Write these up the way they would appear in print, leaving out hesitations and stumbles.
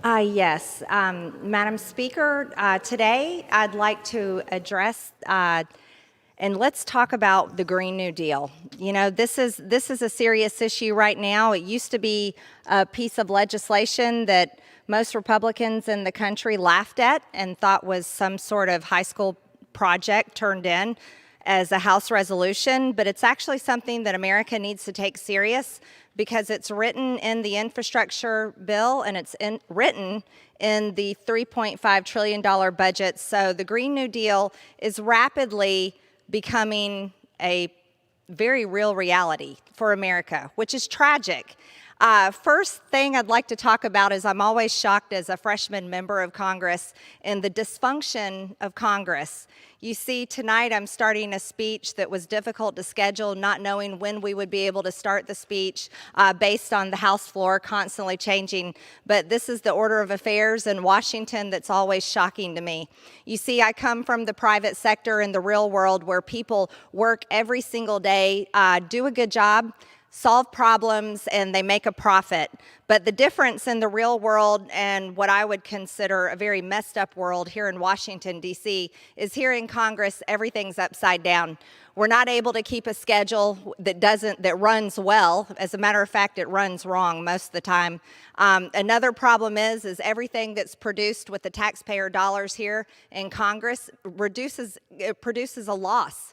Yes, Madam Speaker, today I'd like to address and let's talk about the Green New Deal. You know, this is a serious issue right now. It used to be a piece of legislation that most Republicans in the country laughed at and thought was some sort of high school project turned in as a House resolution, but it's actually something that America needs to take serious because it's written in the infrastructure bill and it's written in the $3.5 trillion budget. So the Green New Deal is rapidly becoming a very real reality for America, which is tragic. First thing I'd like to talk about is I'm always shocked as a freshman member of Congress in the dysfunction of Congress. You see, tonight I'm starting a speech that was difficult to schedule, not knowing when we would be able to start the speech based on the House floor constantly changing. But this is the order of affairs in Washington that's always shocking to me. You see, I come from the private sector in the real world where people work every single day, do a good job, solve problems, and they make a profit. But the difference in the real world and what I would consider a very messed up world here in Washington, D.C., is here in Congress, everything's upside down. We're not able to keep a schedule that runs well. As a matter of fact, it runs wrong most of the time. Another problem is everything that's produced with the taxpayer dollars here in Congress produces a loss,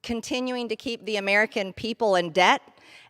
continuing to keep the American people in debt.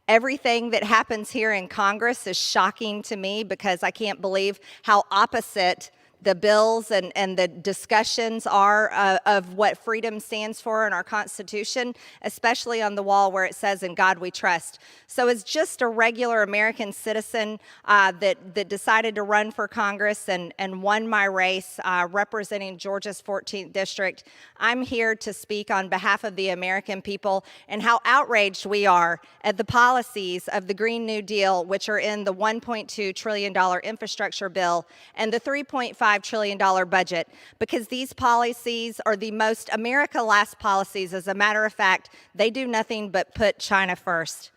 Everything that happens here in Congress is shocking to me because I can't believe how opposite the bills and the discussions are of what freedom stands for in our Constitution, especially on the wall where it says, "In God we trust." So as just a regular American citizen that decided to run for Congress and won my race representing Georgia's 14th District, I'm here to speak on behalf of the American people and how outraged we are at the policies of the Green New Deal, which are in the $1.2 trillion infrastructure bill and the $3.5 trillion budget, because these policies are the most America last policies. As a matter of fact, they do nothing but put China first.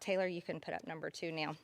Taylor, you can put up number 2 now.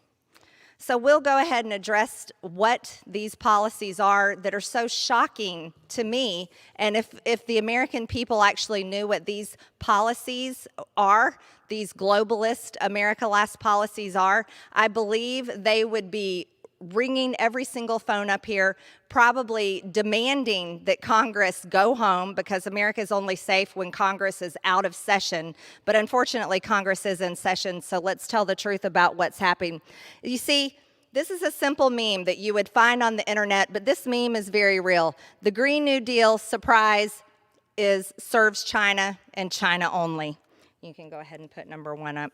So we'll go ahead and address what these policies are that are so shocking to me. And if the American people actually knew what these policies are, these globalist America last policies are, I believe they would be ringing every single phone up here, probably demanding that Congress go home because America is only safe when Congress is out of session. But unfortunately, Congress is in session, so let's tell the truth about what's happening. You see, this is a simple meme that you would find on the internet, but this meme is very real. The Green New Deal, surprise, serves China and China only. You can go ahead and put number 1 up.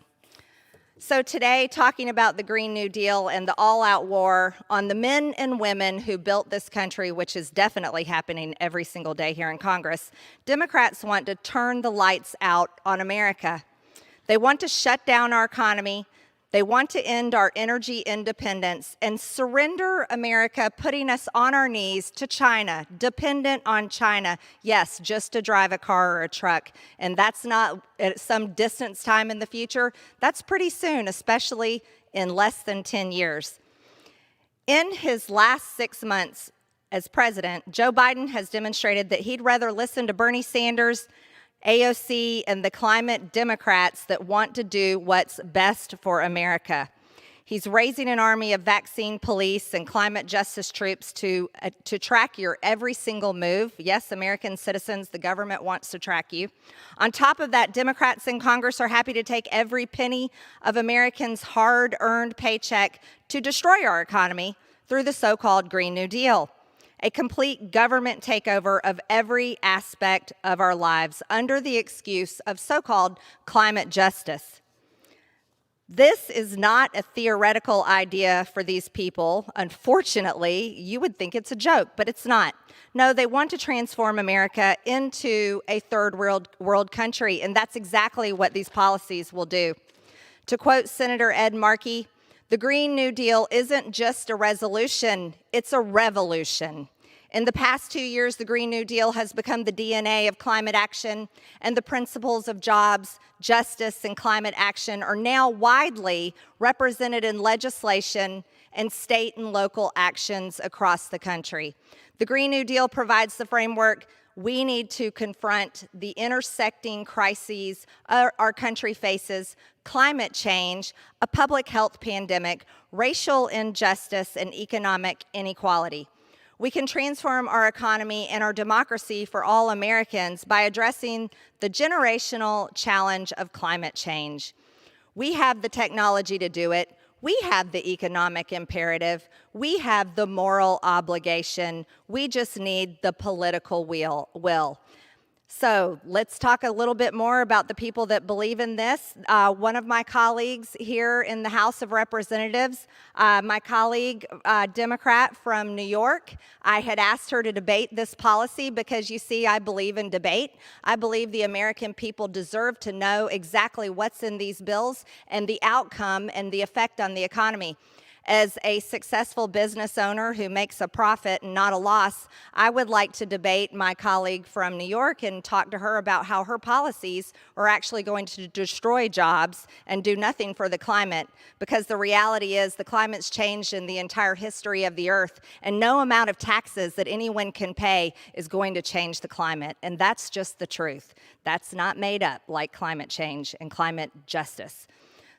So today, talking about the Green New Deal and the all-out war on the men and women who built this country, which is definitely happening every single day here in Congress, Democrats want to turn the lights out on America. They want to shut down our economy. They want to end our energy independence and surrender America, putting us on our knees to China, dependent on China, yes, just to drive a car or a truck. And that's not at some distance time in the future. That's pretty soon, especially in less than 10 years. In his last 6 months as president, Joe Biden has demonstrated that he'd rather listen to Bernie Sanders, AOC, and the climate Democrats that want to do what's best for America. He's raising an army of vaccine police and climate justice troops to track your every single move. Yes, American citizens, the government wants to track you. On top of that, Democrats in Congress are happy to take every penny of Americans' hard-earned paycheck to destroy our economy through the so-called Green New Deal. A complete government takeover of every aspect of our lives under the excuse of so-called climate justice. This is not a theoretical idea for these people. Unfortunately, you would think it's a joke, but it's not. No, they want to transform America into a third world country, and that's exactly what these policies will do. To quote Senator Ed Markey, the Green New Deal isn't just a resolution, it's a revolution. In the past 2 years, the Green New Deal has become the DNA of climate action, and the principles of jobs, justice, and climate action are now widely represented in legislation and state and local actions across the country. The Green New Deal provides the framework we need to confront the intersecting crises our country faces: climate change, a public health pandemic, racial injustice, and economic inequality. We can transform our economy and our democracy for all Americans by addressing the generational challenge of climate change. We have the technology to do it. We have the economic imperative. We have the moral obligation. We just need the political will. So let's talk a little bit more about the people that believe in this. One of my colleagues here in the House of Representatives, my colleague, Democrat from New York, I had asked her to debate this policy because, you see, I believe in debate. I believe the American people deserve to know exactly what's in these bills and the outcome and the effect on the economy. As a successful business owner who makes a profit and not a loss, I would like to debate my colleague from New York and talk to her about how her policies are actually going to destroy jobs and do nothing for the climate, because the reality is the climate's changed in the entire history of the earth, and no amount of taxes that anyone can pay is going to change the climate, and that's just the truth. That's not made up like climate change and climate justice.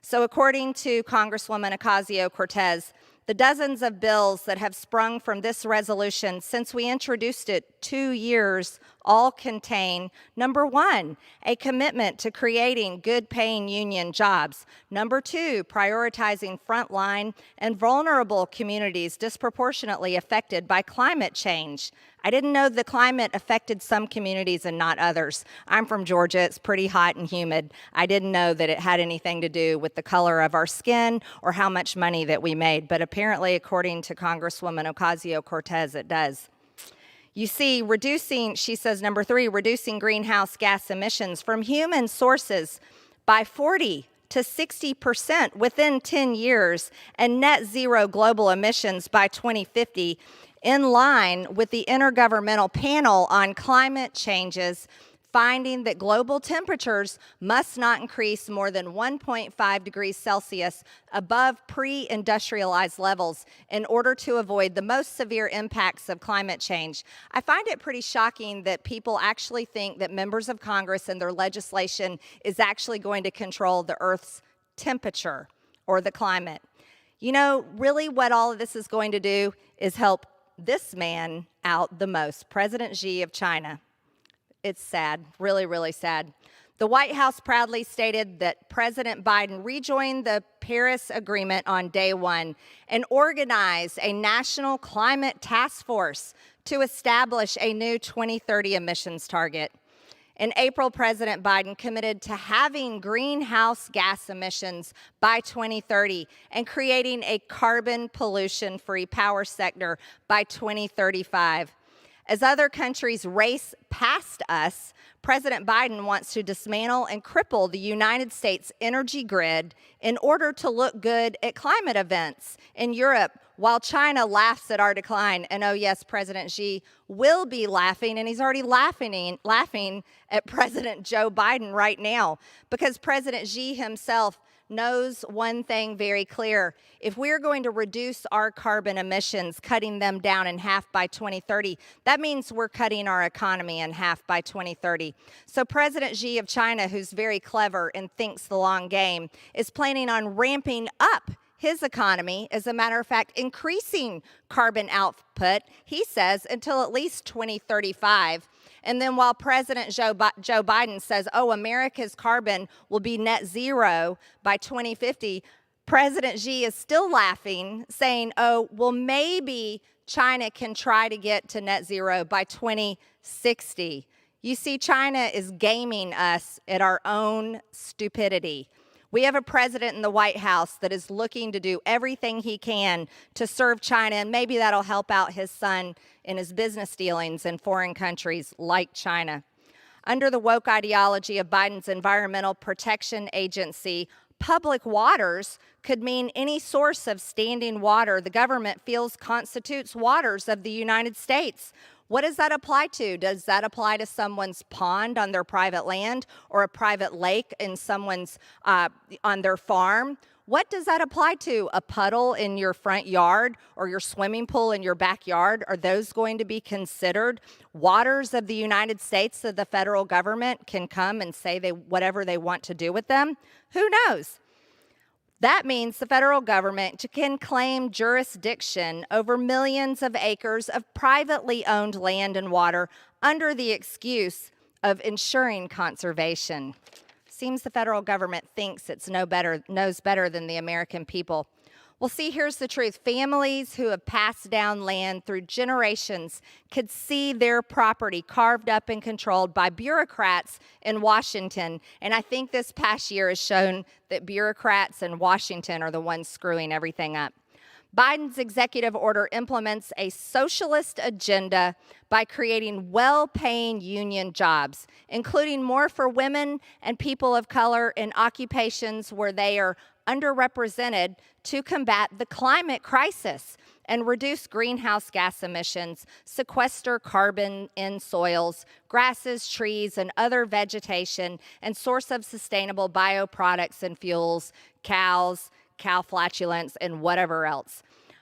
So according to Congresswoman Ocasio-Cortez, the dozens of bills that have sprung from this resolution since we introduced it 2 years all contain, number one, a commitment to creating good-paying union jobs. Number two, prioritizing frontline and vulnerable communities disproportionately affected by climate change. I didn't know the climate affected some communities and not others. I'm from Georgia. It's pretty hot and humid. I didn't know that it had anything to do with the color of our skin or how much money that we made, but apparently, according to Congresswoman Ocasio-Cortez, it does. You see, she says, number three, reducing greenhouse gas emissions from human sources by 40 to 60% within 10 years, and net zero global emissions by 2050, in line with the Intergovernmental Panel on Climate Change's finding that global temperatures must not increase more than 1.5 degrees Celsius above pre-industrialized levels in order to avoid the most severe impacts of climate change. I find it pretty shocking that people actually think that members of Congress and their legislation is actually going to control the Earth's temperature or the climate. You know, really what all of this is going to do is help this man out the most, President Xi of China. It's sad, really, really sad. The White House proudly stated that President Biden rejoined the Paris Agreement on day one and organized a national climate task force to establish a new 2030 emissions target. In April, President Biden committed to halving greenhouse gas emissions by 2030 and creating a carbon pollution-free power sector by 2035. As other countries race past us, President Biden wants to dismantle and cripple the United States energy grid in order to look good at climate events in Europe, while China laughs at our decline. And oh yes, President Xi will be laughing, and he's already laughing at President Joe Biden right now, because President Xi himself knows one thing very clear. If we're going to reduce our carbon emissions, cutting them down in half by 2030, that means we're cutting our economy in half by 2030. So President Xi of China, who's very clever and thinks the long game, is planning on ramping up his economy, as a matter of fact, increasing carbon output, he says, until at least 2035. And then while President Joe Biden says, oh, America's carbon will be net zero by 2050, President Xi is still laughing, saying, oh, well, maybe China can try to get to net zero by 2060. You see, China is gaming us at our own stupidity. We have a president in the White House that is looking to do everything he can to serve China, and maybe that'll help out his son in his business dealings in foreign countries like China. Under the woke ideology of Biden's Environmental Protection Agency, public waters could mean any source of standing water the government feels constitutes waters of the United States. What does that apply to? Does that apply to someone's pond on their private land or a private lake in someone's on their farm? What does that apply to? A puddle in your front yard or your swimming pool in your backyard? Are those going to be considered waters of the United States that the federal government can come and say whatever they want to do with them? Who knows? That means the federal government can claim jurisdiction over millions of acres of privately owned land and water under the excuse of ensuring conservation. Seems the federal government thinks it knows better than the American people. Well, see, here's the truth. Families who have passed down land through generations could see their property carved up and controlled by bureaucrats in Washington. And I think this past year has shown that bureaucrats in Washington are the ones screwing everything up. Biden's executive order implements a socialist agenda by creating well-paying union jobs, including more for women and people of color in occupations where they are underrepresented to combat the climate crisis and reduce greenhouse gas emissions, sequester carbon in soils, grasses, trees, and other vegetation, and source of sustainable bioproducts and fuels, cows, cow flatulence, and whatever else.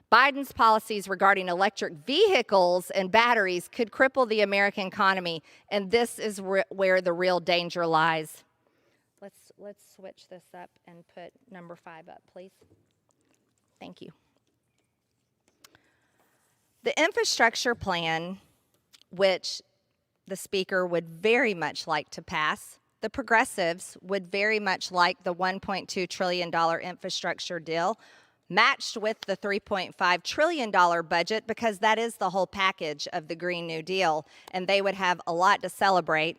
Biden's policies regarding electric vehicles and batteries could cripple the American economy, and this is where the real danger lies. Let's switch this up and put number 5 up, please. Thank you. The infrastructure plan, which the speaker would very much like to pass, the progressives would very much like the $1.2 trillion infrastructure deal, matched with the $3.5 trillion budget, because that is the whole package of the Green New Deal, and they would have a lot to celebrate.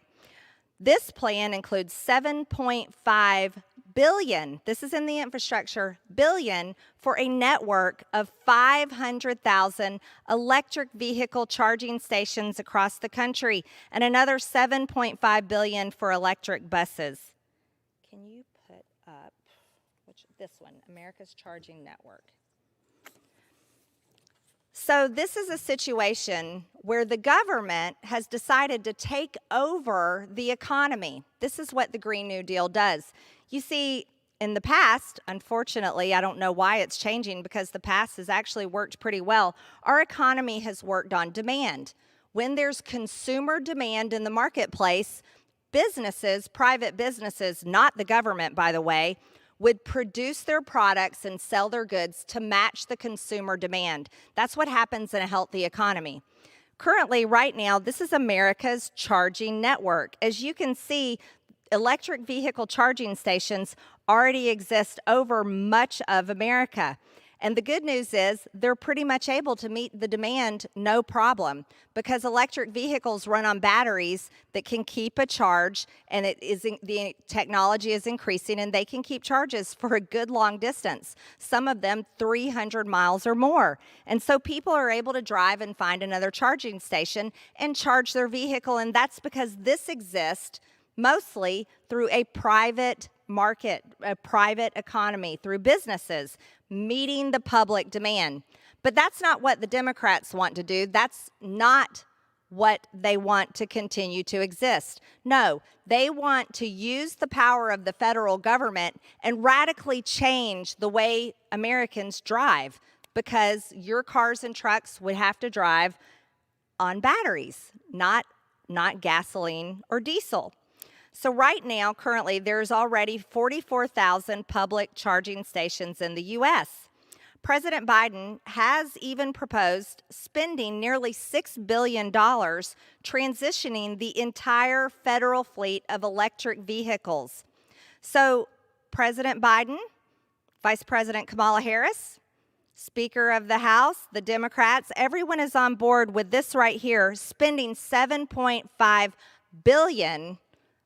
This plan includes $7.5 billion, this is in the infrastructure, billion for a network of 500,000 electric vehicle charging stations across the country, and another $7.5 billion for electric buses. Can you put up this one, America's Charging Network? So this is a situation where the government has decided to take over the economy. This is what the Green New Deal does. You see, in the past, unfortunately, I don't know why it's changing, because the past has actually worked pretty well. Our economy has worked on demand. When there's consumer demand in the marketplace, businesses, private businesses, not the government, by the way, would produce their products and sell their goods to match the consumer demand. That's what happens in a healthy economy. Currently, right now, this is America's charging network. As you can see, electric vehicle charging stations already exist over much of America. And the good news is they're pretty much able to meet the demand no problem, because electric vehicles run on batteries that can keep a charge, and the technology is increasing, and they can keep charges for a good long distance, some of them 300 miles or more. And so people are able to drive and find another charging station and charge their vehicle, and that's because this exists mostly through a private market, a private economy, through businesses meeting the public demand. But that's not what the Democrats want to do. That's not what they want to continue to exist. No, they want to use the power of the federal government and radically change the way Americans drive, because your cars and trucks would have to drive on batteries, not gasoline or diesel. So right now, currently, there's already 44,000 public charging stations in the U.S. President Biden has even proposed spending nearly $6 billion transitioning the entire federal fleet of electric vehicles. So President Biden, Vice President Kamala Harris, Speaker of the House, the Democrats, everyone is on board with this right here, spending $7.5 billion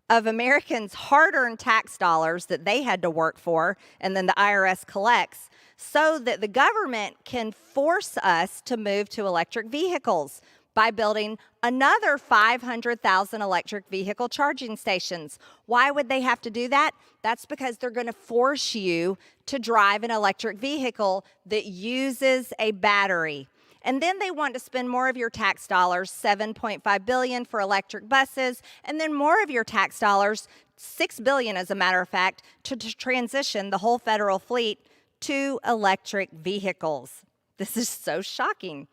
of Americans' hard-earned tax dollars that they had to work for, and then the IRS collects, so that the government can force us to move to electric vehicles by building another 500,000 electric vehicle charging stations. Why would they have to do that? That's because they're going to force you to drive an electric vehicle that uses a battery. And then they want to spend more of your tax dollars, $7.5 billion for electric buses, and then more of your tax dollars, $6 billion as a matter of fact, to transition the whole federal fleet to electric vehicles. This is so shocking.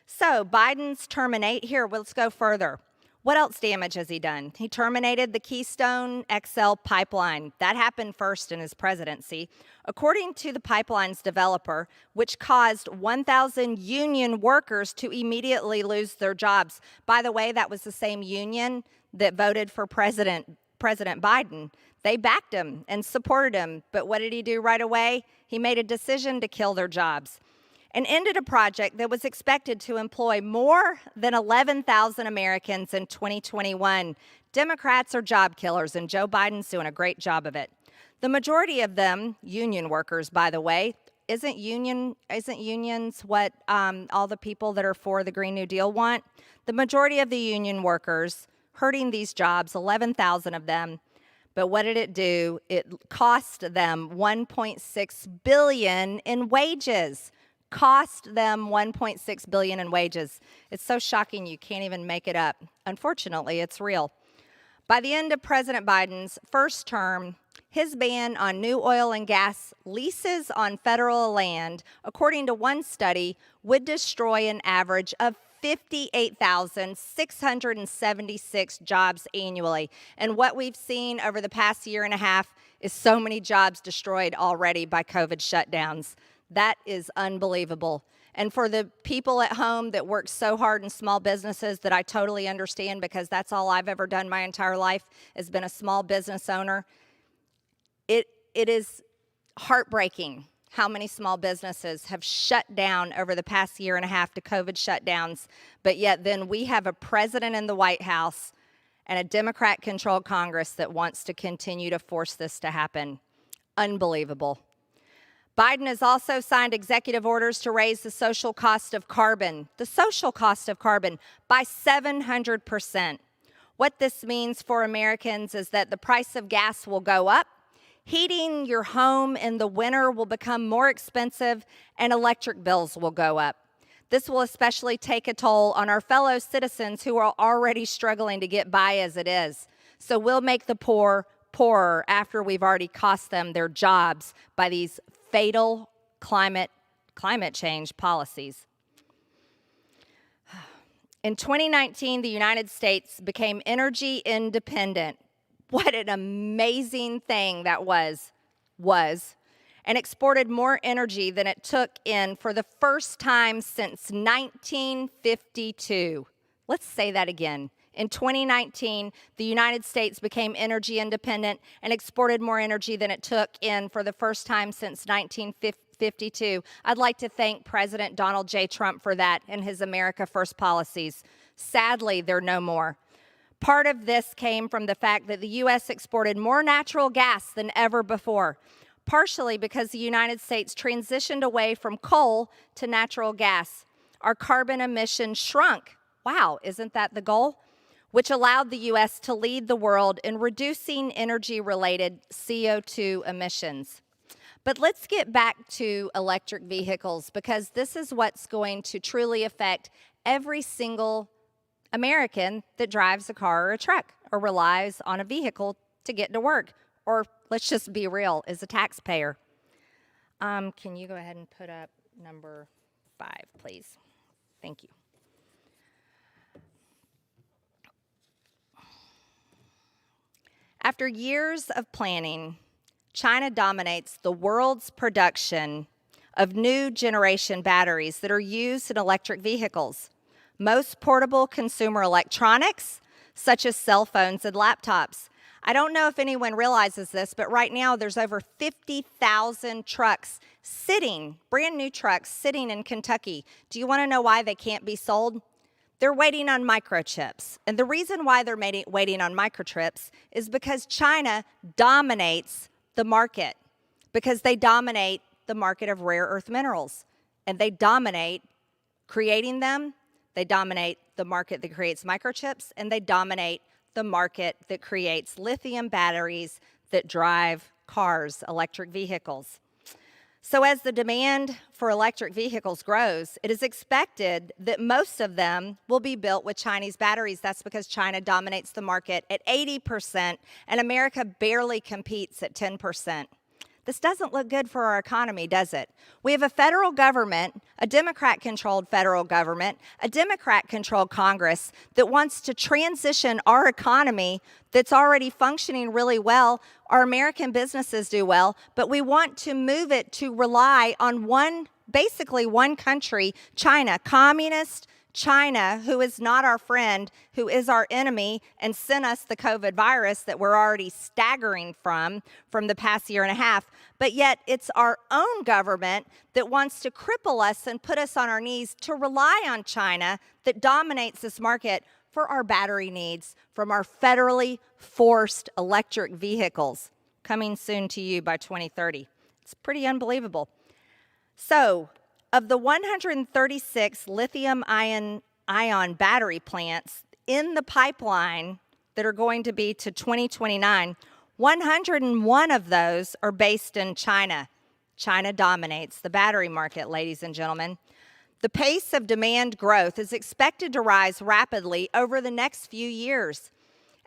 So Biden's terminate, here, let's go further. What else damage has he done? He terminated the Keystone XL pipeline. That happened first in his presidency. According to the pipeline's developer, which caused 1,000 union workers to immediately lose their jobs. By the way, that was the same union that voted for President Biden. They backed him and supported him. But what did he do right away? He made a decision to kill their jobs and ended a project that was expected to employ more than 11,000 Americans in 2021. Democrats are job killers, and Joe Biden's doing a great job of it. The majority of them, union workers, by the way, isn't unions what all the people that are for the Green New Deal want? The majority of the union workers hurting these jobs, 11,000 of them. But what did it do? It cost them $1.6 billion in wages. Cost them $1.6 billion in wages. It's so shocking you can't even make it up. Unfortunately, it's real. By the end of President Biden's first term, his ban on new oil and gas leases on federal land, according to one study, would destroy an average of 58,676 jobs annually. And what we've seen over the past year and a half is so many jobs destroyed already by COVID shutdowns. That is unbelievable. And for the people at home that work so hard in small businesses that I totally understand, because that's all I've ever done my entire life, has been a small business owner. It is heartbreaking how many small businesses have shut down over the past year and a half to COVID shutdowns, but yet then we have a president in the White House and a Democrat-controlled Congress that wants to continue to force this to happen. Unbelievable. Biden has also signed executive orders to raise the social cost of carbon, by 700%. What this means for Americans is that the price of gas will go up, heating your home in the winter will become more expensive, and electric bills will go up. This will especially take a toll on our fellow citizens who are already struggling to get by as it is. So we'll make the poor poorer after we've already cost them their jobs by these fatal climate change policies. In 2019, the United States became energy independent. What an amazing thing that was, and exported more energy than it took in for the first time since 1952. Let's say that again. In 2019, the United States became energy independent and exported more energy than it took in for the first time since 1952. I'd like to thank President Donald J. Trump for that and his America First policies. Sadly, they're no more. Part of this came from the fact that the U.S. exported more natural gas than ever before, partially because the United States transitioned away from coal to natural gas. Our carbon emissions shrunk. Wow, isn't that the goal? Which allowed the U.S. to lead the world in reducing energy-related CO2 emissions. But let's get back to electric vehicles, because this is what's going to truly affect every single American that drives a car or a truck or relies on a vehicle to get to work, or let's just be real, is a taxpayer. Can you go ahead and put up number 5, please? Thank you. After years of planning, China dominates the world's production of new generation batteries that are used in electric vehicles. Most portable consumer electronics, such as cell phones and laptops. I don't know if anyone realizes this, but right now there's over 50,000 trucks sitting, brand new trucks sitting in Kentucky. Do you want to know why they can't be sold? They're waiting on microchips. And the reason why they're waiting on microchips is because China dominates the market, because they dominate the market of rare earth minerals. And they dominate creating them, they dominate the market that creates microchips, and they dominate the market that creates lithium batteries that drive cars, electric vehicles. So as the demand for electric vehicles grows, it is expected that most of them will be built with Chinese batteries. That's because China dominates the market at 80%, and America barely competes at 10%. This doesn't look good for our economy, does it? We have a federal government, a Democrat-controlled federal government, a Democrat-controlled Congress that wants to transition our economy that's already functioning really well. Our American businesses do well, but we want to move it to rely on basically one country, China, communist China, who is not our friend, who is our enemy, and sent us the COVID virus that we're already staggering from the past year and a half. But yet it's our own government that wants to cripple us and put us on our knees to rely on China that dominates this market for our battery needs from our federally forced electric vehicles, coming soon to you by 2030. It's pretty unbelievable. So, of the 136 lithium-ion battery plants in the pipeline that are going to be to 2029, 101 of those are based in China. China dominates the battery market, ladies and gentlemen. The pace of demand growth is expected to rise rapidly over the next few years,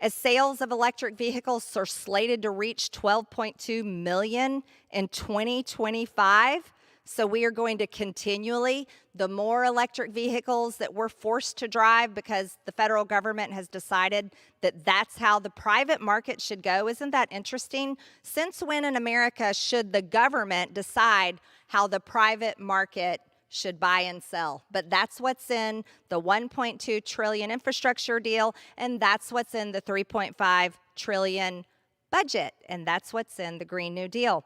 as sales of electric vehicles are slated to reach 12.2 million in 2025. So we are going to continually, the more electric vehicles that we're forced to drive because the federal government has decided that that's how the private market should go. Isn't that interesting? Since when in America should the government decide how the private market should buy and sell? But that's what's in the 1.2 trillion infrastructure deal, and that's what's in the 3.5 trillion budget, and that's what's in the Green New Deal.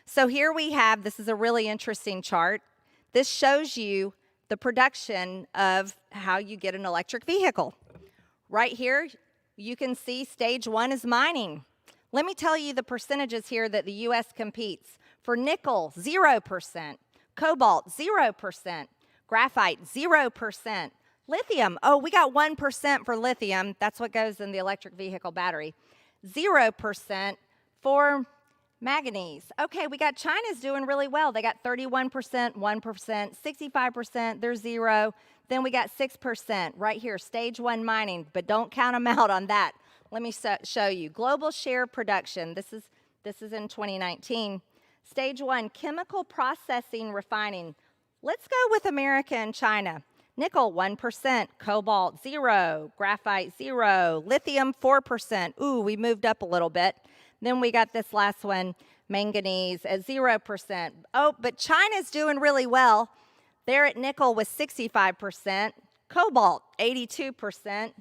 So here we have, this is a really interesting chart. This shows you the production of how you get an electric vehicle. Right here, you can see stage one is mining. Let me tell you the percentages here that the U.S. competes. For nickel, 0%. Cobalt, 0%. Graphite, 0%. Lithium, oh, we got 1% for lithium. That's what goes in the electric vehicle battery. 0% for manganese. Okay, we got China's doing really well. They got 31%, 1%, 65%, they're 0. Then we got 6% right here, stage one mining, but don't count them out on that. Let me show you. Global share production, this is in 2019. Stage one, chemical processing refining. Let's go with America and China. Nickel, 1%, cobalt, 0, graphite, 0, lithium, 4%. Ooh, we moved up a little bit. Then we got this last one, manganese at 0%. Oh, but China's doing really well. They're at nickel with 65%, cobalt, 82%,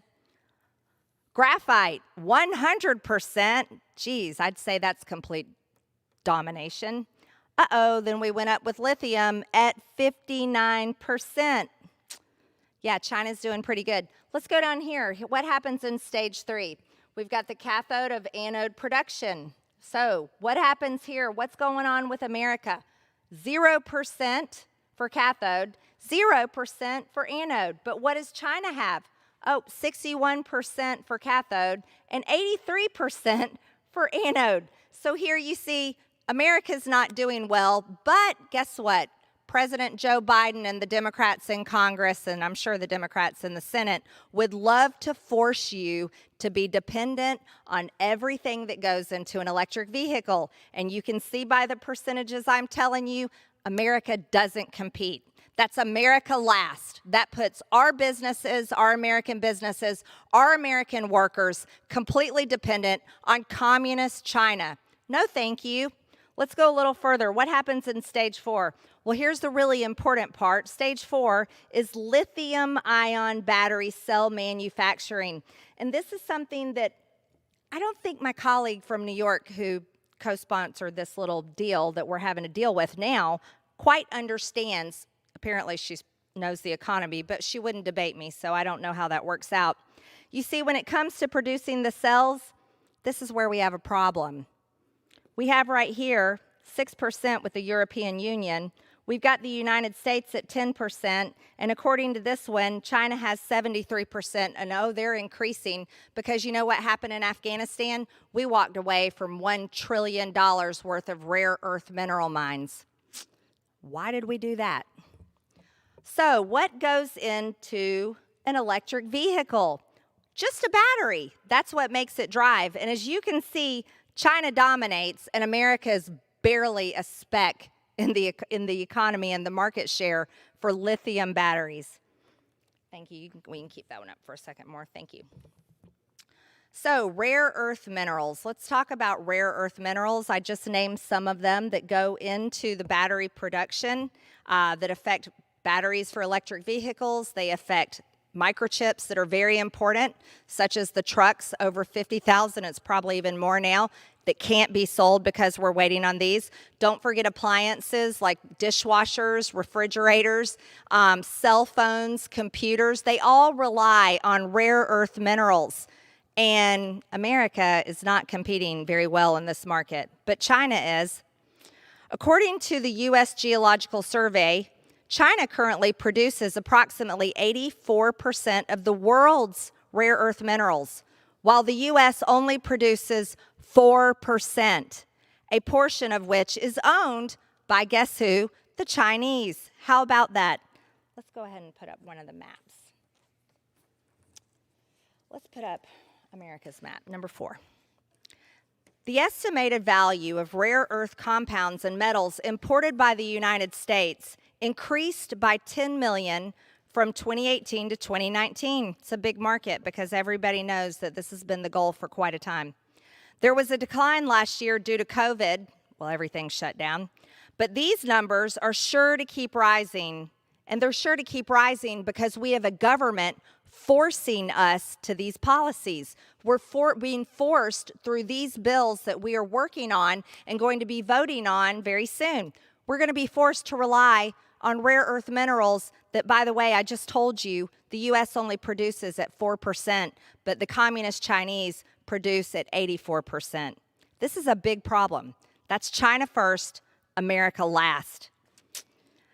graphite, 100%. Geez, I'd say that's complete domination. Uh-oh, then we went up with lithium at 59%. Yeah, China's doing pretty good. Let's go down here. What happens in stage three? We've got the cathode of anode production. So what happens here? What's going on with America? 0% for cathode, 0% for anode. But what does China have? Oh, 61% for cathode and 83% for anode. So here you see America's not doing well, but guess what? President Joe Biden and the Democrats in Congress, and I'm sure the Democrats in the Senate, would love to force you to be dependent on everything that goes into an electric vehicle. And you can see by the percentages I'm telling you, America doesn't compete. That's America last. That puts our businesses, our American businesses, our American workers completely dependent on communist China. No, thank you. Let's go a little further. What happens in stage four? Well, here's the really important part. Stage four is lithium-ion battery cell manufacturing. And this is something that I don't think my colleague from New York who co-sponsored this little deal that we're having to deal with now quite understands. Apparently, she knows the economy, but she wouldn't debate me, so I don't know how that works out. You see, when it comes to producing the cells, this is where we have a problem. We have right here 6% with the European Union. We've got the United States at 10%, and according to this one, China has 73%, and oh, they're increasing because you know what happened in Afghanistan? We walked away from $1 trillion worth of rare earth mineral mines. Why did we do that? So what goes into an electric vehicle? Just a battery. That's what makes it drive, and as you can see, China dominates, and America is barely a speck in the economy and the market share for lithium batteries. Thank you. We can keep that one up for a second more. Thank you. So, rare earth minerals. Let's talk about rare earth minerals. I just named some of them that go into the battery production that affect batteries for electric vehicles. They affect microchips that are very important, such as the trucks, over 50,000. It's probably even more now, that can't be sold because we're waiting on these. Don't forget appliances like dishwashers, refrigerators, cell phones, computers. They all rely on rare earth minerals. And America is not competing very well in this market, but China is. According to the U.S. Geological Survey, China currently produces approximately 84% of the world's rare earth minerals, while the U.S. only produces 4%, a portion of which is owned by, guess who? The Chinese. How about that? Let's go ahead and put up one of the maps. Let's put up America's map, number 4. The estimated value of rare earth compounds and metals imported by the United States increased by 10 million from 2018 to 2019. It's a big market because everybody knows that this has been the goal for quite a time. There was a decline last year due to COVID. Well, everything shut down. But these numbers are sure to keep rising, and they're sure to keep rising because we have a government forcing us to these policies. We're being forced through these bills that we are working on and going to be voting on very soon. We're going to be forced to rely on rare earth minerals that, by the way, I just told you, the U.S. only produces at 4%, but the communist Chinese produce at 84%. This is a big problem. That's China first, America last.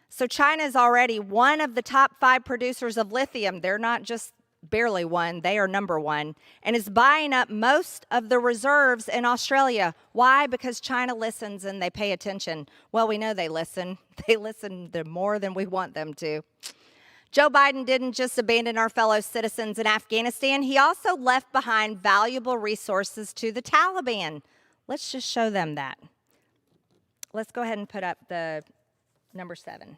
So China is already one of the top 5 producers of lithium. They're not just barely one, they are number 1, and is buying up most of the reserves in Australia. Why? Because China listens and they pay attention. Well, we know they listen. They listen more than we want them to. Joe Biden didn't just abandon our fellow citizens in Afghanistan. He also left behind valuable resources to the Taliban. Let's just show them that. Let's go ahead and put up the number 7.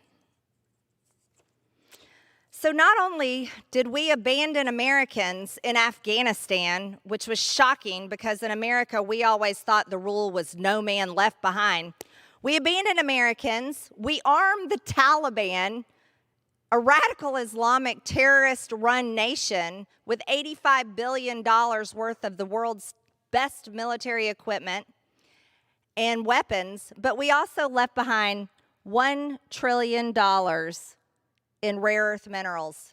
So not only did we abandon Americans in Afghanistan, which was shocking because in America we always thought the rule was no man left behind. We abandoned Americans, we armed the Taliban, a radical Islamic terrorist-run nation with $85 billion worth of the world's best military equipment and weapons, but we also left behind $1 trillion in rare earth minerals.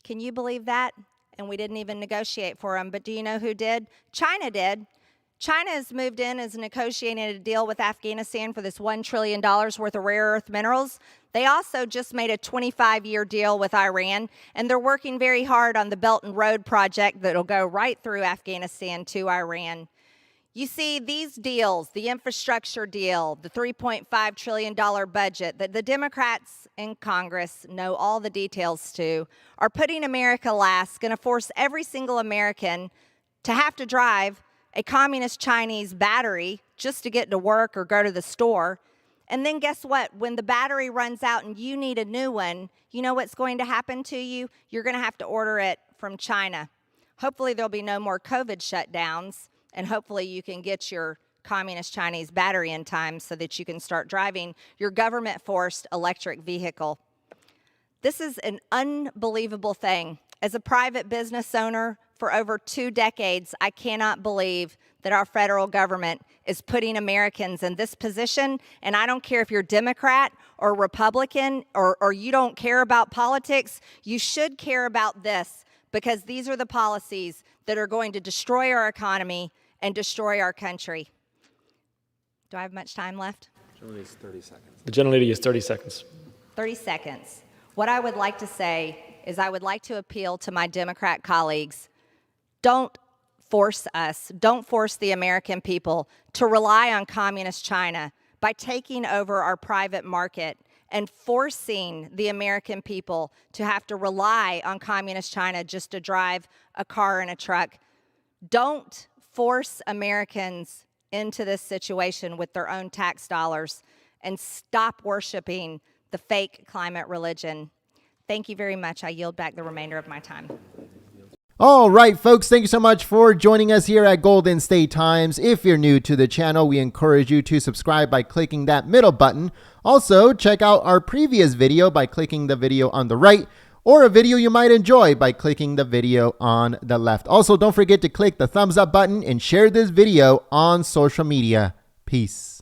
Can you believe that? And we didn't even negotiate for them. But do you know who did? China did. China has moved in, has negotiated a deal with Afghanistan for this $1 trillion worth of rare earth minerals. They also just made a 25-year deal with Iran, and they're working very hard on the Belt and Road project that'll go right through Afghanistan to Iran. You see, these deals, the infrastructure deal, the $3.5 trillion budget that the Democrats in Congress know all the details to, are putting America last, going to force every single American to have to drive a communist Chinese battery just to get to work or go to the store. And then guess what? When the battery runs out and you need a new one, you know what's going to happen to you? You're going to have to order it from China. Hopefully there'll be no more COVID shutdowns. And hopefully you can get your communist Chinese battery in time so that you can start driving your government-forced electric vehicle. This is an unbelievable thing. As a private business owner for over 2 decades, I cannot believe that our federal government is putting Americans in this position. And I don't care if you're Democrat or Republican or you don't care about politics, you should care about this because these are the policies that are going to destroy our economy and destroy our country. Do I have much time left? Gentlelady has 30 seconds. The gentlelady has 30 seconds. 30 seconds. What I would like to say is I would like to appeal to my Democrat colleagues. Don't force us, don't force the American people to rely on communist China by taking over our private market and forcing the American people to have to rely on communist China just to drive a car and a truck. Don't force Americans into this situation with their own tax dollars and stop worshiping the fake climate religion. Thank you very much. I yield back the remainder of my time. All right, folks, thank you so much for joining us here at Golden State Times. If you're new to the channel, we encourage you to subscribe by clicking that middle button. Also, check out our previous video by clicking the video on the right, or a video you might enjoy by clicking the video on the left. Also, don't forget to click the thumbs up button and share this video on social media. Peace.